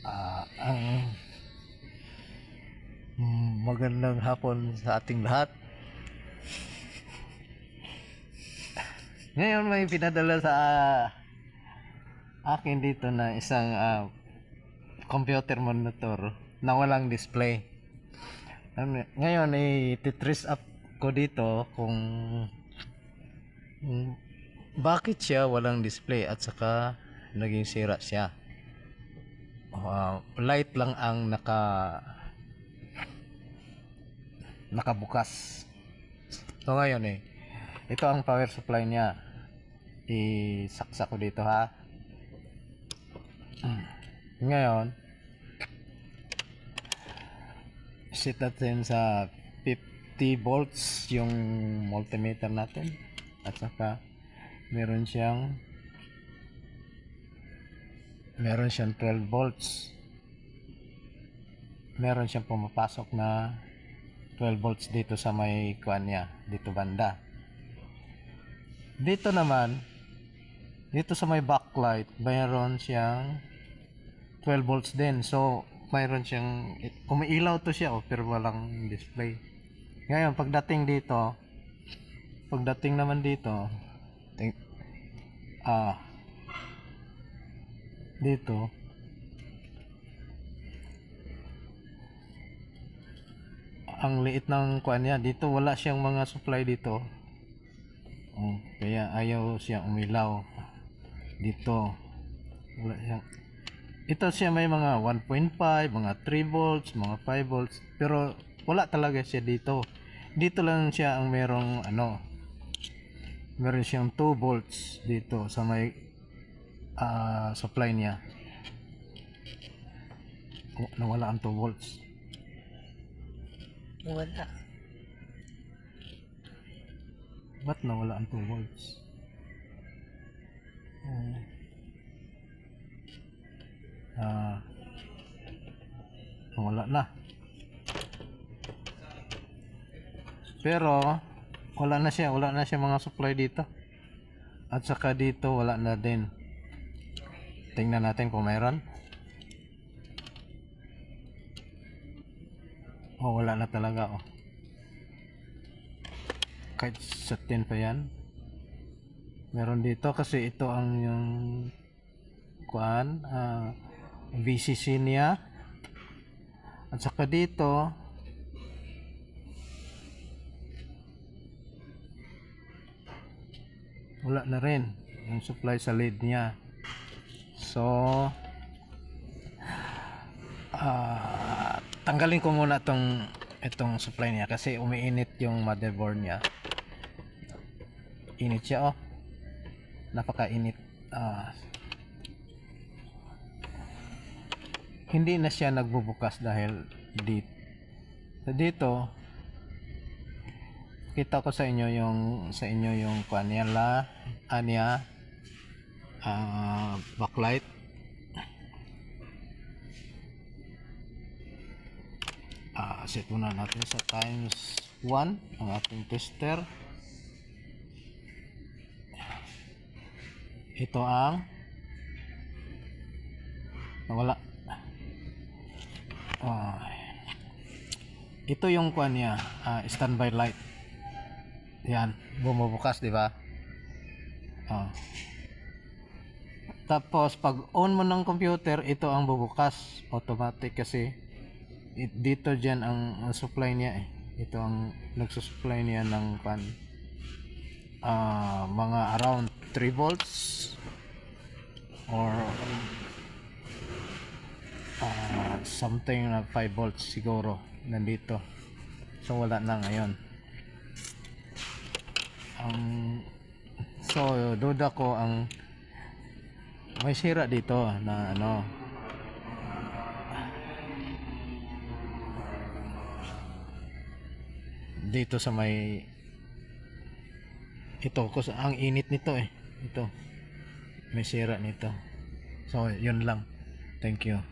Ang magandang hapon sa ating lahat. Ngayon may pinadala sa akin dito na isang computer monitor na walang display. Ngayon ay titrace up ko dito kung bakit siya walang display at saka naging sira siya. Light lang ang nakabukas. So ngayon ito ang power supply niya. Isaksak ko dito ha. Ngayon set natin sa 50 volts yung multimeter natin at saka meron siyang 12 volts. Meron siyang pumapasok na 12 volts dito sa may kuan niya, dito banda. Dito naman, dito sa may backlight, mayroon siyang 12 volts din. So, mayroon siyang umiilaw to siya pero walang display. Ngayon, pagdating naman dito, dito ang liit ng kuan niya, dito wala siyang mga supply dito. Kaya ayaw siyang umilaw dito. Wala siyang, ito siya may mga 1.5, mga 3 volts, mga 5 volts, pero wala talaga siya dito. Dito lang siya ang merong meron siyang 2 volts dito sa may supply niya. Nawala ang 2 volts. Wala. Ba't nawala ang 2 volts? Wala na. Pero wala na siya mga supply dito. At saka dito wala na din. Tingnan natin kung mayroon. Wala na talaga kahit sa 10 pa yan. Meron dito kasi ito ang yung kuan VCC niya. At saka dito wala na rin yung supply sa lead niya. So tanggalin ko muna itong supply niya kasi umiinit yung motherboard niya. Init siya napakainit. Hindi na siya nagbubukas dahil dito kita ko sa inyo yung panela backlight. Set muna natin sa times 1 ang ating tester. Ito ang nawala. Ito yung kuan niya, standby light. Yan, bumubukas, di ba? Tapos pag on mo ng computer, ito ang bubukas automatic kasi dito dyan ang supply niya ito ang nagsusupply niya ng mga around 3 volts or something na 5 volts siguro nandito. So wala na ngayon. So duda ko ang may sira dito na dito sa may ito kasi ang init nito ito may sira nito. So yun lang, thank you.